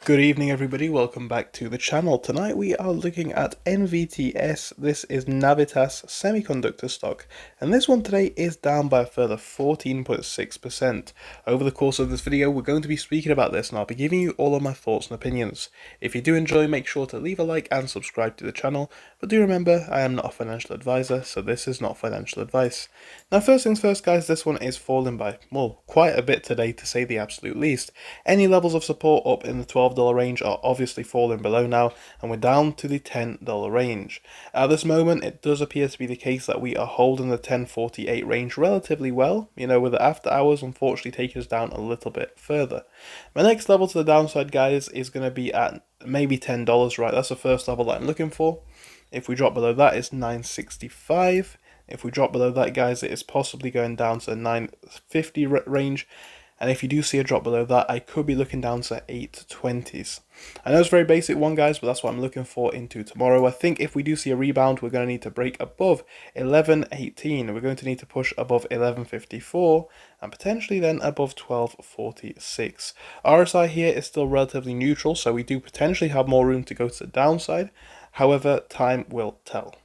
Good evening everybody, welcome back to the channel. Tonight we are looking at Nvts. This is Navitas Semiconductor stock, and this one today is down by a further 14.6%. Over the course of this video we're going to be speaking about this, and I'll be giving you all of my thoughts and opinions. If you do enjoy, make sure to leave a like and subscribe to the channel, but do remember I am not a financial advisor, so this is not financial advice. Now first things first guys, this one is falling by, well, quite a bit today to say the absolute least. Any levels of support up in the $12 range are obviously falling below now, and we're down to the $10 range. At this moment, it does appear to be the case that we are holding the 1048 range relatively well, with the after hours unfortunately taking us down a little bit further. My next level to the downside, guys, is going to be at maybe $10, right? That's the first level that I'm looking for. If we drop below that, it's 965. If we drop below that, guys, it is possibly going down to the 950 range. And if you do see a drop below that, I could be looking down to 820s. I know it's a very basic one, guys, but that's what I'm looking for into tomorrow. I think if we do see a rebound, we're going to need to break above 1118. We're going to need to push above 1154 and potentially then above 1246. RSI here is still relatively neutral, so we do potentially have more room to go to the downside. However, time will tell.